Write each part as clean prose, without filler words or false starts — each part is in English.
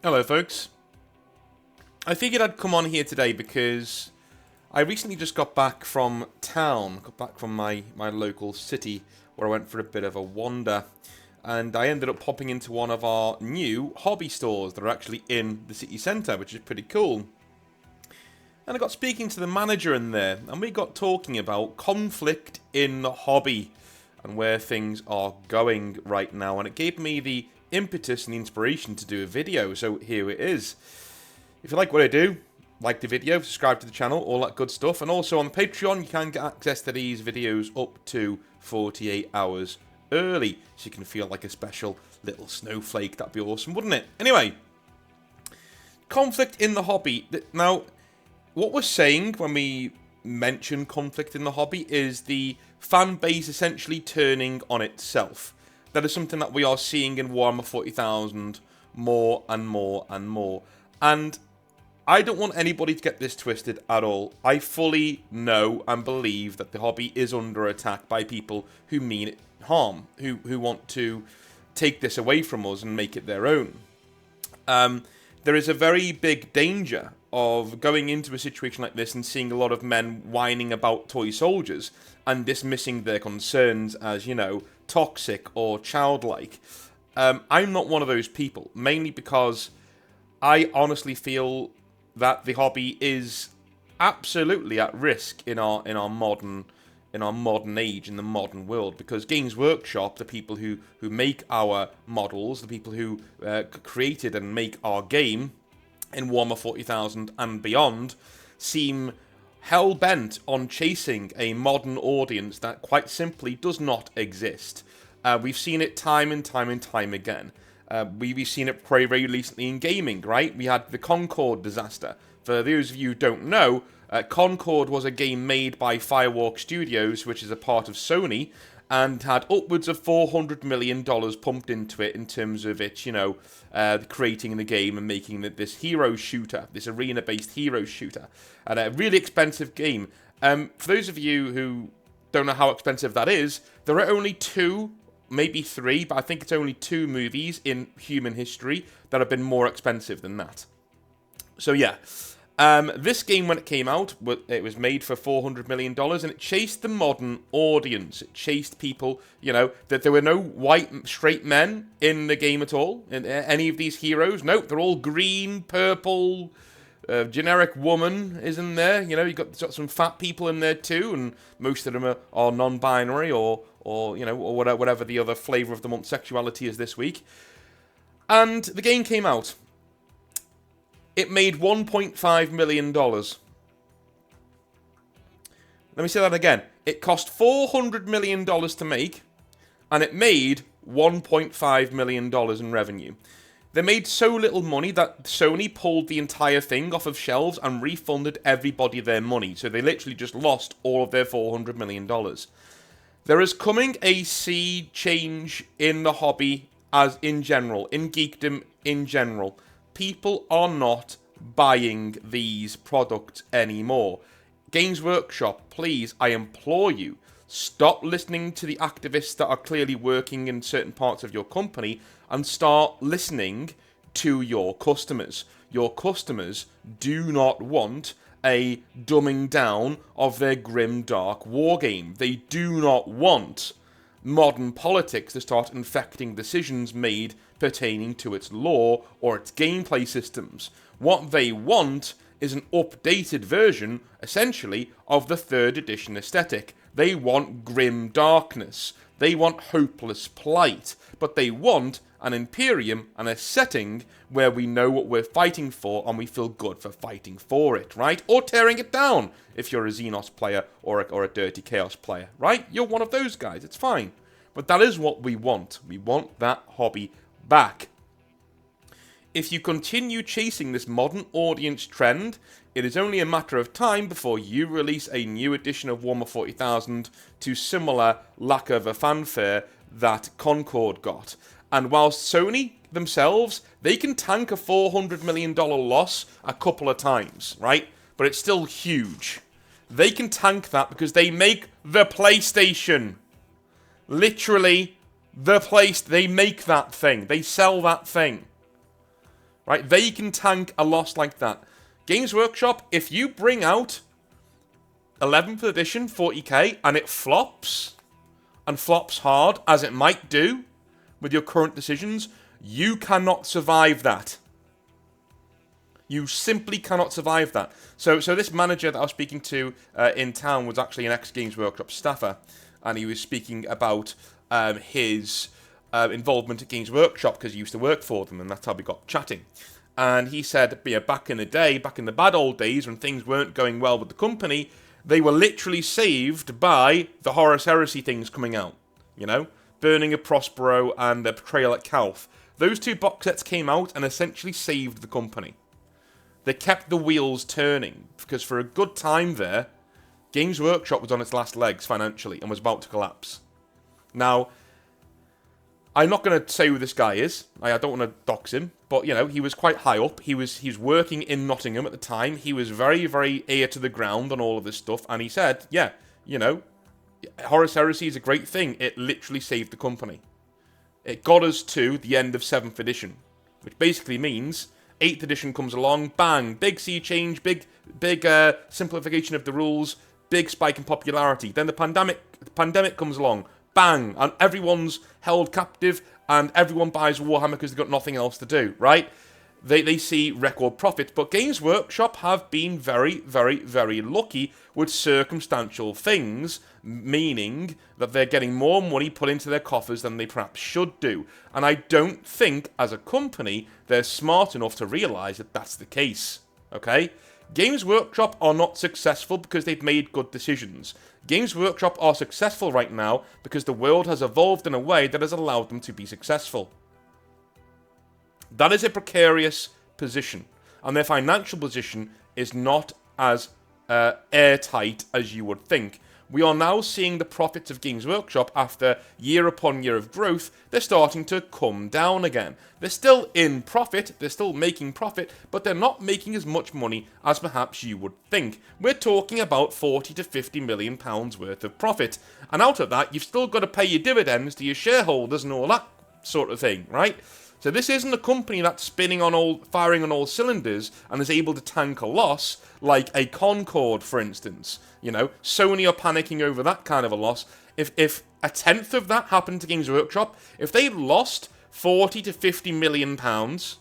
Hello folks. I figured I'd come on here today because I recently just got back from town, got back from my local city where I went for a bit of a wander, and I ended up popping into one of our new hobby stores that are actually in the city centre, which is pretty cool. And I got speaking to the manager in there, and we got talking about conflict in the hobby and where things are going right now, and it gave me the impetus and the inspiration to do a video, so here it is. If you like what I do, like the video, subscribe to the channel, all that good stuff, and also on Patreon you can get access to these videos up to 48 hours early, so you can feel like a special little snowflake. That'd be awesome, wouldn't it? Anyway, conflict in the hobby. Now, what we're saying when we mention conflict in the hobby is the fan base essentially turning on itself. That is something that we are seeing in Warhammer 40,000 more and more and more. And I don't want anybody to get this twisted at all. I fully know and believe that the hobby is under attack by people who mean it harm, who want to take this away from us and make it their own. There is a very big danger of going into a situation like this and seeing a lot of men whining about toy soldiers and dismissing their concerns as, you know, toxic or childlike. I'm not one of those people, mainly because I honestly feel that the hobby is absolutely at risk in our modern age, in the modern world, because Games Workshop, the people who make our models, the people who created and make our game in Warhammer 40,000 and beyond, seem hell-bent on chasing a modern audience that quite simply does not exist. We've seen it time and time again. We've seen it very, very recently in gaming, right? We had the Concord disaster. For those of you who don't know, Concord was a game made by Firewalk Studios, which is a part of Sony, and had upwards of $400 million pumped into it in terms of its, creating the game and making this hero shooter, this arena-based hero shooter, and a really expensive game. For those of you who don't know how expensive that is, there are only two, maybe three, but I think it's only two movies in human history that have been more expensive than that. So yeah, this game, when it came out, it was made for $400 million, and it chased the modern audience. It chased people, that there were no white, straight men in the game at all, in any of these heroes. No, they're all green, purple, generic woman is in there. You've got some fat people in there too, and most of them are non-binary or whatever the other flavour of the month sexuality is this week. And the game came out. It made $1.5 million. Let me say that again. It cost $400 million to make, and it made $1.5 million in revenue. They made so little money that Sony pulled the entire thing off of shelves and refunded everybody their money. So they literally just lost all of their $400 million. There is coming a sea change in the hobby as in general, in geekdom in general. People are not buying these products anymore. Games Workshop, please, I implore you, stop listening to the activists that are clearly working in certain parts of your company and start listening to your customers. Your customers do not want a dumbing down of their grim, dark wargame. They do not want modern politics to start infecting decisions made pertaining to its lore or its gameplay systems. What they want is an updated version, essentially, of the 3rd edition aesthetic. They want grim darkness. They want hopeless plight. But they want an Imperium and a setting where we know what we're fighting for and we feel good for fighting for it, right? Or tearing it down if you're a Xenos player or a Dirty Chaos player, right? You're one of those guys, it's fine. But that is what we want. We want that hobby back. If you continue chasing this modern audience trend, it is only a matter of time before you release a new edition of Warhammer 40,000 to similar lack of a fanfare that Concord got. And whilst Sony themselves, they can tank a $400 million loss a couple of times, right? But it's still huge. They can tank that because they make the PlayStation. Literally, they make that thing. They sell that thing. right? They can tank a loss like that. Games Workshop, if you bring out 11th edition 40k and it flops, and flops hard, as it might do with your current decisions, you cannot survive that. You simply cannot survive that. So this manager that I was speaking to in town was actually an ex-Games Workshop staffer, and he was speaking about his involvement at Games Workshop because he used to work for them, and that's how we got chatting. And he said, yeah, back in the day, back in the bad old days when things weren't going well with the company, they were literally saved by the Horus Heresy things coming out. You know? Burning of Prospero and the Betrayal at Calth. Those two box sets came out and essentially saved the company. They kept the wheels turning, because for a good time there, Games Workshop was on its last legs financially and was about to collapse. Now, I'm not going to say who this guy is. I don't want to dox him, but, you know, he was quite high up. He was working in Nottingham at the time. He was very, very ear to the ground on all of this stuff, and he said, yeah, you know, Horus Heresy is a great thing. It literally saved the company. It got us to the end of 7th edition, which basically means 8th edition comes along, bang, big sea change, big simplification of the rules, big spike in popularity. Then the pandemic comes along, bang, and everyone's held captive, and everyone buys Warhammer because they've got nothing else to do, right? They see record profits, but Games Workshop have been very, very, very lucky with circumstantial things, meaning that they're getting more money put into their coffers than they perhaps should do. And I don't think, as a company, they're smart enough to realise that that's the case, okay? Games Workshop are not successful because they've made good decisions. Games Workshop are successful right now because the world has evolved in a way that has allowed them to be successful. That is a precarious position, and their financial position is not as airtight as you would think. We are now seeing the profits of Games Workshop after year upon year of growth. They're starting to come down again. They're still in profit, they're still making profit, but they're not making as much money as perhaps you would think. We're talking about 40 to 50 million pounds worth of profit, and out of that, you've still got to pay your dividends to your shareholders and all that sort of thing, right? So this isn't a company that's firing on all cylinders and is able to tank a loss like a Concorde, for instance. You know, Sony are panicking over that kind of a loss. If a tenth of that happened to Games Workshop, if they lost 40 to 50 million pounds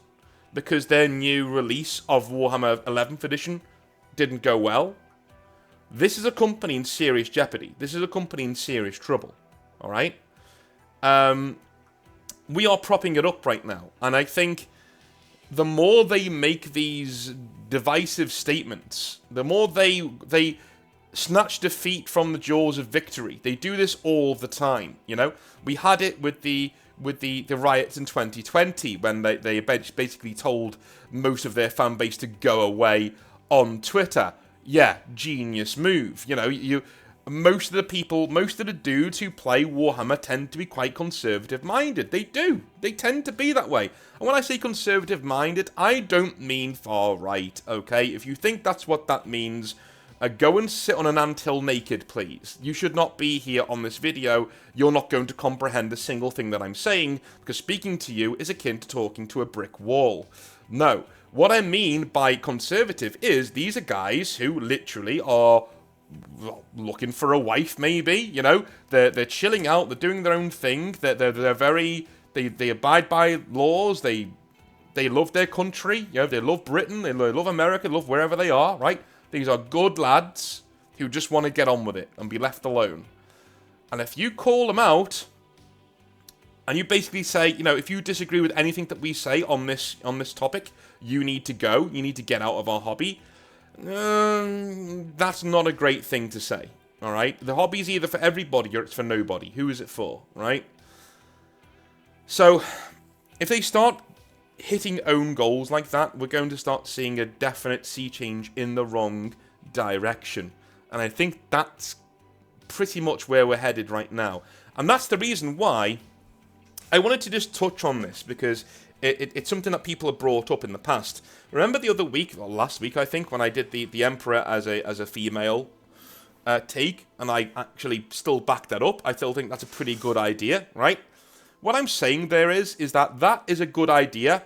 because their new release of Warhammer 11th edition didn't go well, this is a company in serious jeopardy. This is a company in serious trouble. All right? We are propping it up right now, and I think the more they make these divisive statements, the more they snatch defeat from the jaws of victory. They do this all the time, you know? We had it with the riots in 2020 when they basically told most of their fan base to go away on Twitter. Yeah, genius move. You know, most of the dudes who play Warhammer tend to be quite conservative-minded. They do. They tend to be that way. And when I say conservative-minded, I don't mean far-right, okay? If you think that's what that means, go and sit on an anthill naked, please. You should not be here on this video. You're not going to comprehend a single thing that I'm saying, because speaking to you is akin to talking to a brick wall. No. What I mean by conservative is these are guys who literally are looking for a wife, maybe, you know, they're chilling out, they're doing their own thing, they're very, they abide by laws, they love their country, you know, they love Britain, they love America, they love wherever they are, right? These are good lads who just want to get on with it and be left alone. And if you call them out, and you basically say, you know, if you disagree with anything that we say on this topic, you need to go, you need to get out of our hobby. That's not a great thing to say, alright? The hobby's either for everybody or it's for nobody. Who is it for, right? So, if they start hitting own goals like that, we're going to start seeing a definite sea change in the wrong direction. And I think that's pretty much where we're headed right now. And that's the reason why I wanted to just touch on this, because it's something that people have brought up in the past. Remember the other week, or last week I think, when I did the Emperor as a female take, and I actually still back that up. I still think that's a pretty good idea, right? What I'm saying there is that is a good idea,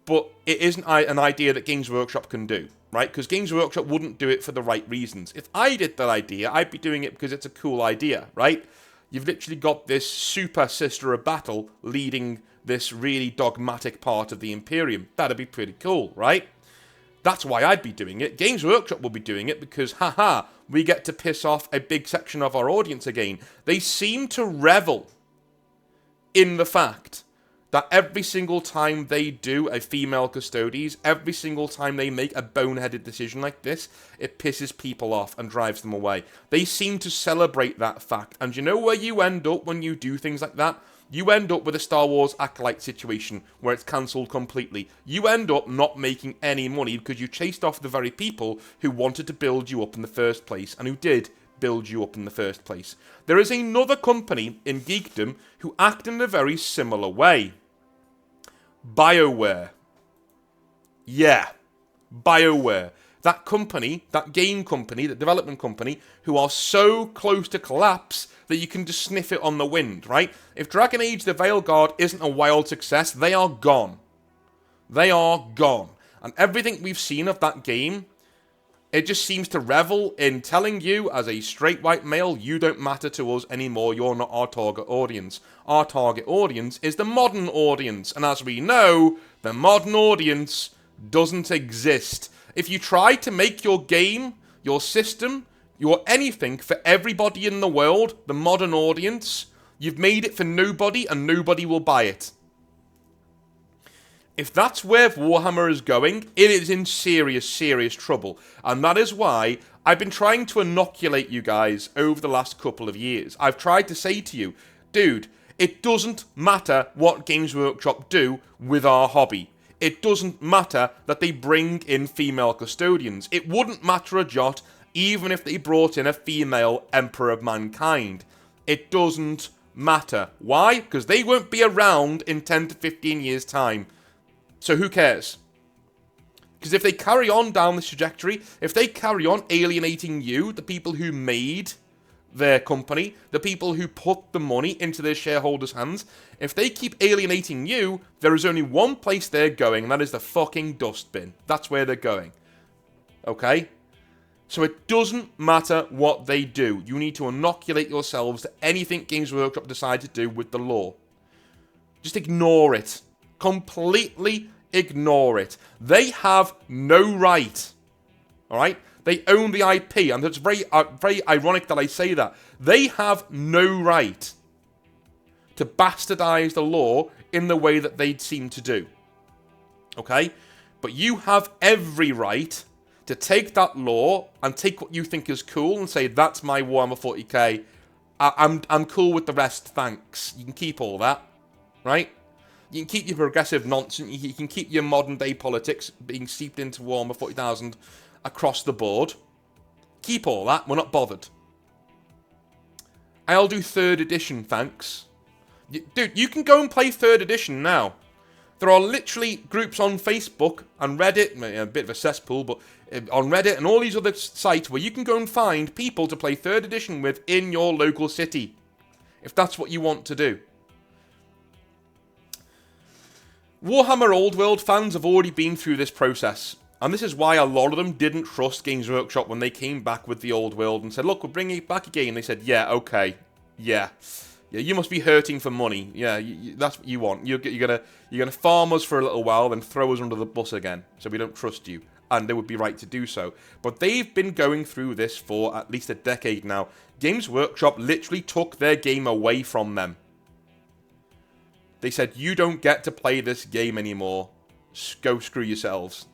but it isn't an idea that Games Workshop can do, right? Because Games Workshop wouldn't do it for the right reasons. If I did that idea, I'd be doing it because it's a cool idea, right? You've literally got this super sister of battle leading this really dogmatic part of the Imperium. That'd be pretty cool, right? That's why I'd be doing it. Games Workshop will be doing it because, haha, we get to piss off a big section of our audience again. They seem to revel in the fact that every single time they do a female Custodes, every single time they make a boneheaded decision like this, it pisses people off and drives them away. They seem to celebrate that fact. And you know where you end up when you do things like that? You end up with a Star Wars Acolyte situation where it's cancelled completely. You end up not making any money because you chased off the very people who wanted to build you up in the first place and who did build you up in the first place. There is another company in geekdom who act in a very similar way. BioWare. Yeah, BioWare. That company, that game company, that development company, who are so close to collapse that you can just sniff it on the wind, right? If Dragon Age the Veilguard isn't a wild success, they are gone. They are gone. And everything we've seen of that game, it just seems to revel in telling you, as a straight white male, you don't matter to us anymore, you're not our target audience. Our target audience is the modern audience, and as we know, the modern audience doesn't exist. If you try to make your game, your system, your anything for everybody in the world, the modern audience, you've made it for nobody and nobody will buy it. If that's where Warhammer is going, it is in serious, serious trouble. And that is why I've been trying to inoculate you guys over the last couple of years. I've tried to say to you, dude, it doesn't matter what Games Workshop do with our hobby. It doesn't matter that they bring in female custodians. It wouldn't matter a jot even if they brought in a female Emperor of Mankind. It doesn't matter. Why? Because they won't be around in 10 to 15 years' time. So who cares? Because if they carry on down this trajectory, if they carry on alienating you, the people who made their company, the people who put the money into their shareholders' hands, if they keep alienating you, there is only one place they're going, and that is the fucking dustbin. That's where they're going. Okay? So it doesn't matter what they do. You need to inoculate yourselves to anything Games Workshop decide to do with the law. Just ignore it. Completely ignore it. They have no right. Alright? They own the IP, and it's very ironic that I say that. They have no right to bastardize the law in the way that they seem to do. Okay? But you have every right to take that law and take what you think is cool and say, that's my Warhammer 40k. I'm cool with the rest, thanks. You can keep all that. Right? You can keep your progressive nonsense. You can keep your modern day politics being seeped into Warhammer 40,000 across the board. Keep all that. We're not bothered. I'll do 3rd edition, thanks. Dude, you can go and play 3rd edition now. There are literally groups on Facebook and Reddit, a bit of a cesspool, but on Reddit and all these other sites where you can go and find people to play 3rd edition with in your local city. If that's what you want to do. Warhammer Old World fans have already been through this process. And this is why a lot of them didn't trust Games Workshop when they came back with the Old World and said, look, we're bringing it back again. They said, yeah, okay, yeah, you must be hurting for money. Yeah, that's what you want. You're gonna farm us for a little while, then throw us under the bus again, so we don't trust you. And they would be right to do so. But they've been going through this for at least a decade now. Games Workshop literally took their game away from them. They said, you don't get to play this game anymore. Go screw yourselves.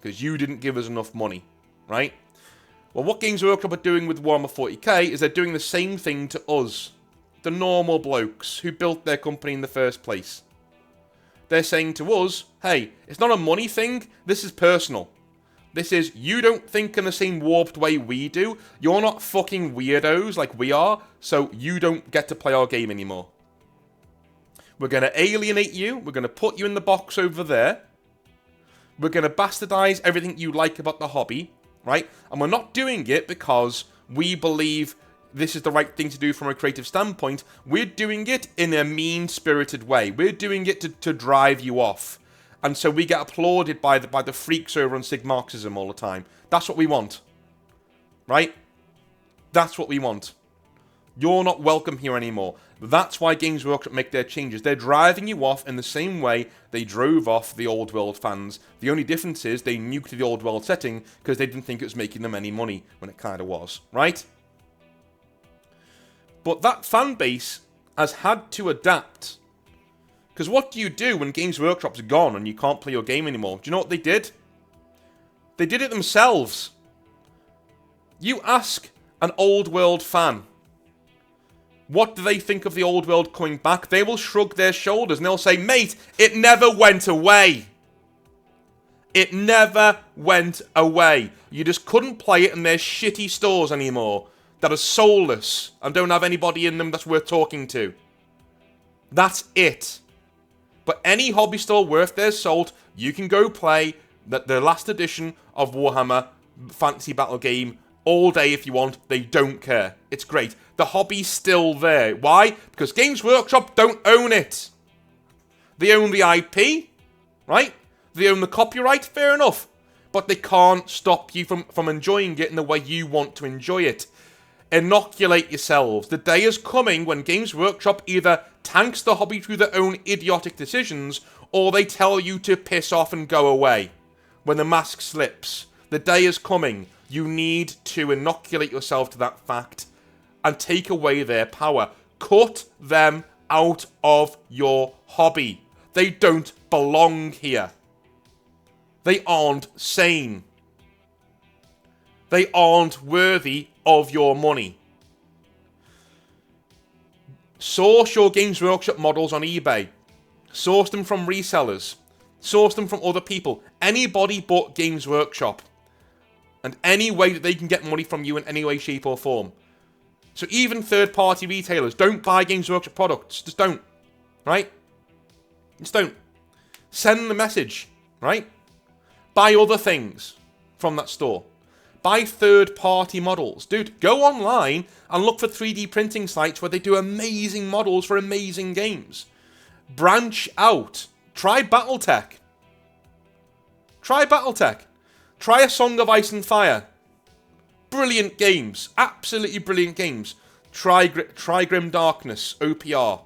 Because you didn't give us enough money, right? Well, what Games Workshop are doing with Warhammer 40k is they're doing the same thing to us. The normal blokes who built their company in the first place. They're saying to us, hey, it's not a money thing, this is personal. This is, you don't think in the same warped way we do, you're not fucking weirdos like we are, so you don't get to play our game anymore. We're going to alienate you, we're going to put you in the box over there, we're going to bastardize everything you like about the hobby, right? And we're not doing it because we believe this is the right thing to do from a creative standpoint. We're doing it in a mean-spirited way. We're doing it to drive you off. And so we get applauded by the freaks over on Sig Marxism all the time. That's what we want. Right? That's what we want. You're not welcome here anymore. That's why Games Workshop make their changes. They're driving you off in the same way they drove off the Old World fans. The only difference is they nuked the Old World setting because they didn't think it was making them any money, when it kind of was, right? But that fan base has had to adapt. Because what do you do when Games Workshop's gone and you can't play your game anymore? Do you know what they did? They did it themselves. You ask an Old World fan, what do they think of the Old World coming back? They will shrug their shoulders and they'll say, mate, it never went away. It never went away. You just couldn't play it in their shitty stores anymore that are soulless and don't have anybody in them that's worth talking to. That's it. But any hobby store worth their salt, you can go play the last edition of Warhammer Fantasy Battle game all day if you want. They don't care. It's great. The hobby's still there. Why? Because Games Workshop don't own it. They own the IP, right? They own the copyright, fair enough. But they can't stop you from enjoying it in the way you want to enjoy it. Inoculate yourselves. The day is coming when Games Workshop either tanks the hobby through their own idiotic decisions, or they tell you to piss off and go away. When the mask slips. The day is coming. You need to inoculate yourself to that fact and take away their power. Cut them out of your hobby. They don't belong here. They aren't sane. They aren't worthy of your money. Source your Games Workshop models on eBay. Source them from resellers. Source them from other people. Anybody but Games Workshop. And any way that they can get money from you in any way, shape or form. So even third-party retailers, don't buy Games Workshop products. Just don't. Right? Just don't. Send the message. Right? Buy other things from that store. Buy third-party models. Dude, go online and look for 3D printing sites where they do amazing models for amazing games. Branch out. Try Battletech. Try Battletech. Try A Song of Ice and Fire. Brilliant games. Absolutely brilliant games. Try Grim Darkness, OPR.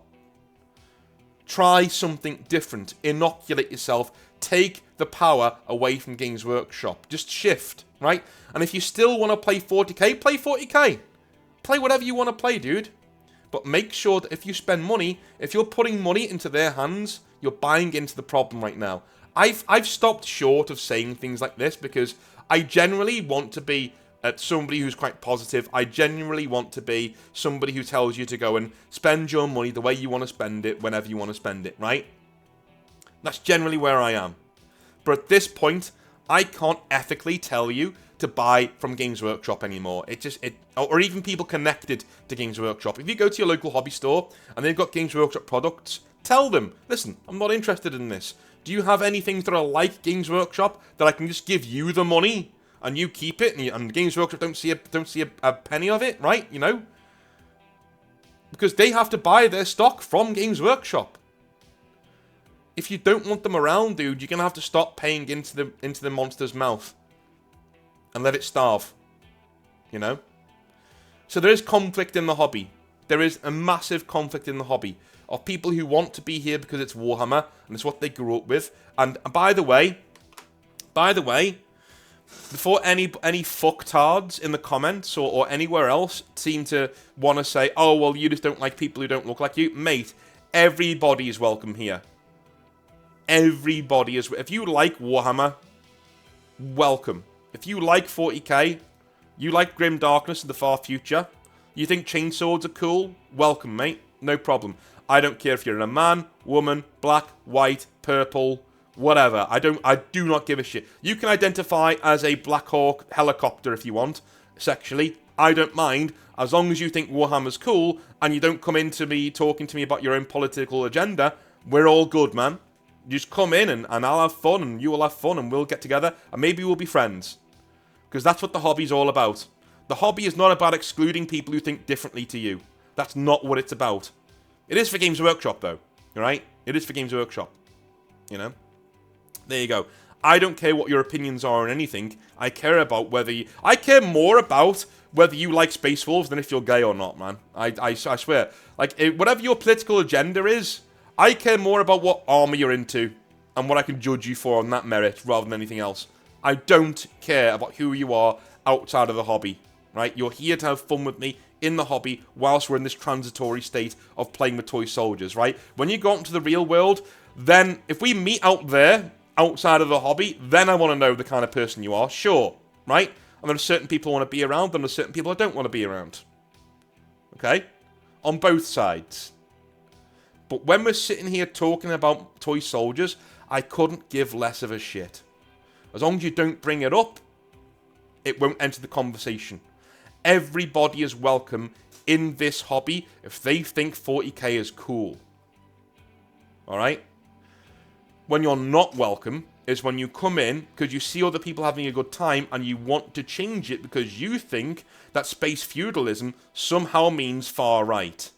Try something different. Inoculate yourself. Take the power away from Games Workshop. Just shift, right? And if you still want to play 40k, play 40k. Play whatever you want to play, dude. But make sure that if you spend money, if you're putting money into their hands, you're buying into the problem right now. I've stopped short of saying things like this because I generally want to be somebody who's quite positive. I genuinely want to be somebody who tells you to go and spend your money the way you want to spend it, whenever you want to spend it, right? That's generally where I am. But at this point, I can't ethically tell you to buy from Games Workshop anymore. Or even people connected to Games Workshop. If you go to your local hobby store and they've got Games Workshop products, tell them, listen, I'm not interested in this. Do you have any things that are like Games Workshop that I can just give you the money and you keep it and Games Workshop don't see a penny of it, right? You know, because they have to buy their stock from Games Workshop. If you don't want them around, dude, you're gonna have to stop paying into the monster's mouth and let it starve. You know. So there is conflict in the hobby. There is a massive conflict in the hobby of people who want to be here because it's Warhammer and it's what they grew up with. And by the way, before any fucktards in the comments or anywhere else seem to want to say, oh, well, you just don't like people who don't look like you, mate, everybody is welcome here. Everybody is. If you like Warhammer, welcome. If you like 40k, you like Grim Darkness in the far future, you think chainswords are cool, welcome, mate. No problem. I don't care if you're a man, woman, black, white, purple, whatever. I do not give a shit. You can identify as a Black Hawk helicopter if you want, sexually. I don't mind, as long as you think Warhammer's cool and you don't come into me talking to me about your own political agenda. We're all good, man. Just come in and I'll have fun and you will have fun and we'll get together and maybe we'll be friends. Because that's what the hobby's all about. The hobby is not about excluding people who think differently to you. That's not what it's about. It is for Games Workshop, though. Right? It is for Games Workshop. You know? There you go. I don't care what your opinions are on anything. I care about whether you... I care more about whether you like Space Wolves than if you're gay or not, man. I swear. Like, whatever your political agenda is, I care more about what army you're into and what I can judge you for on that merit rather than anything else. I don't care about who you are outside of the hobby, right? You're here to have fun with me in the hobby whilst we're in this transitory state of playing with toy soldiers, right? When you go out into the real world, then if we meet out there, outside of the hobby, then I want to know the kind of person you are, sure, right? And there are certain people I want to be around, and there are certain people I don't want to be around. Okay? On both sides. But when we're sitting here talking about toy soldiers, I couldn't give less of a shit. As long as you don't bring it up, it won't enter the conversation. Everybody is welcome in this hobby if they think 40k is cool. Alright? When you're not welcome is when you come in because you see other people having a good time and you want to change it because you think that space feudalism somehow means far right.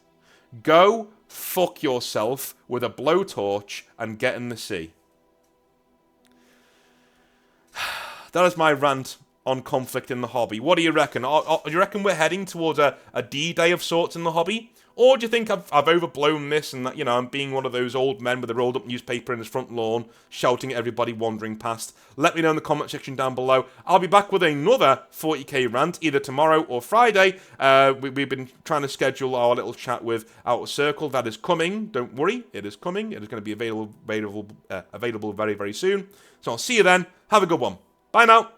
Go fuck yourself with a blowtorch and get in the sea. That is my rant on conflict in the hobby. What do you reckon? Do you reckon we're heading towards a D-Day of sorts in the hobby? Or do you think I've overblown this and that, you know, I'm being one of those old men with a rolled up newspaper in his front lawn, shouting at everybody wandering past? Let me know in the comment section down below. I'll be back with another 40k rant, either tomorrow or Friday. We've been trying to schedule our little chat with Outer Circle. That is coming. Don't worry, it is coming. It is going to be available very, very soon. So I'll see you then. Have a good one. Bye now.